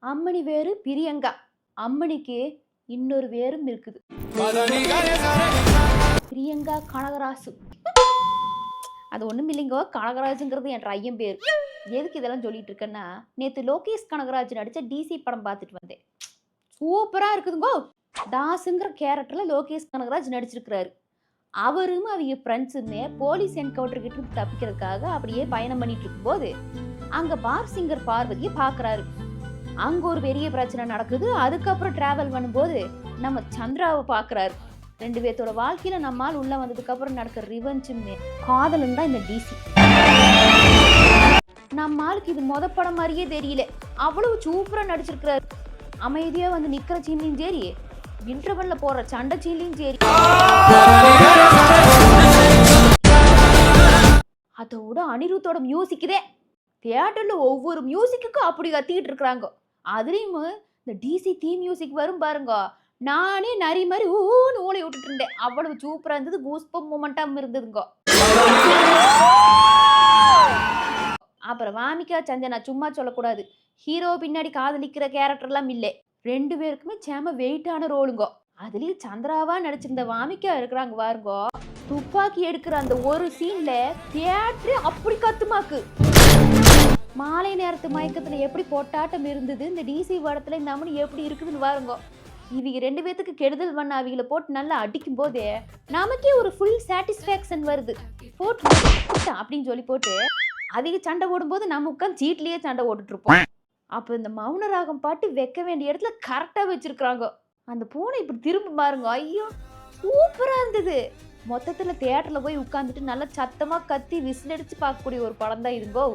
அம்மணி வேறு பிரியங்கா. அம்மணிக்கு இன்னொரு வேரும் இருக்குது. பிரியங்கா கனகராசு. அது ஒண்ணும் இல்லைங்கோ, கனகராஜுங்கிறது என் ஐயம் பேர். எதுக்கு இதெல்லாம் சொல்லிட்டு இருக்கேன்னா, நேத்து லோகேஷ் கனகராஜ் நடிச்ச டிசி படம் பார்த்துட்டு வந்தேன். சூப்பரா இருக்குதுங்கோ. தாஸுங்கிற கேரக்டர்ல லோகேஷ் கனகராஜ் நடிச்சிருக்கிறாரு. அவரும் அவங்க ஃப்ரெண்ட்ஸுமே போலீஸ் என்கவுண்டர் கிட்ட இருந்து தப்பிக்கிறதுக்காக அப்படியே பயணம் பண்ணிட்டு இருக்கும்போது அங்க பார் சிங்கர் பார்வதியை பாக்குறாரு. அங்க ஒரு பெரிய பிரச்சனை நடக்குது. அதுக்கப்புறம் டிராவல் பண்ணும்போது நம்ம சந்திராவை பாக்குறாரு. ரெண்டு பேர்த்தோட வாழ்க்கையில நம்மால் உள்ள வந்ததுக்கு அப்புறம் நடக்கிற ரிவெஞ்சுமே காதலும் தான் இந்த டிசி. நம்ம ஆளுக்கு இது மொத படம் மாதிரியே தெரியல, அவ்வளவு சூப்பரா நடிச்சிருக்கிறாரு. அமைதியா வந்து நிக்கிற சீன்லையும் சரி, இன்டர்வல்ல போற சண்டை சீன்லையும் சரி, அதோட அனிருத்தோட மியூசிக்குதே தியேட்டர்ல ஒவ்வொரு மியூசிக்குக்கும் அப்படி கத்திக்கிட்டு இருக்கிறாங்க. அதுலயும் இந்த டிசி தீம் மியூசிக் வரும் பாருங்க, நானே நரி மாதிரி ஊன்னு ஊழை விட்டுட்டு இருந்தேன். அவ்வளவு சூப்பரா இருந்தது. கூஸ்பம் மொமெண்டம் இருந்ததுங்க. அப்புறம் வாமிகா சஞ்சனா சும்மா சொல்லக்கூடாது. ஹீரோ பின்னாடி காதலிக்கிற கேரக்டர்லாம் இல்லை. ரெண்டு பேருக்குமே செம வெயிட்டான ரோலுங்க. அதுலயும் சந்திராவா நடிச்சிருந்த வாமிகா இருக்கிறாங்க பாருங்க, துப்பாக்கி எடுக்கிற அந்த ஒரு சீன்ல தியேட்டரே அப்படி கத்துமாக்கு. மாலை நேரத்து மயக்கத்துல எப்படி போட்டாட்டம் இருந்தது இந்த டிசி படத்துல இந்த அம்மனி எப்படி இருக்குதுன்னு பாருங்க. இவங்க ரெண்டு பேத்துக்கு கெடுதல் பண்ண அவங்கள போட்டு நல்லா அடிக்கும் போதே நமக்கே ஒரு ஃபுல் சாட்டிஸ்ஃபேக்ஷன் வருது. போட்டு அப்படின்னு சொல்லி போட்டு அதிக சண்டை போடும்போது நம்ம உட்காந்து சீட்லயே சண்டை போட்டுட்டு இருப்போம். அப்ப இந்த மௌனராகம் பாட்டு வைக்க வேண்டிய இடத்துல கரெக்டா வச்சிருக்காங்க. அந்த பூனை இப்படி திரும்ப பாருங்க, ஐயோ சூப்பரா இருந்தது. மொத்தத்துல தியேட்டர்ல போய் உட்காந்துட்டு நல்லா சத்தமா கத்தி விசில் அடிச்சு பார்க்கக்கூடிய ஒரு படம் தான் இதுங்கோ.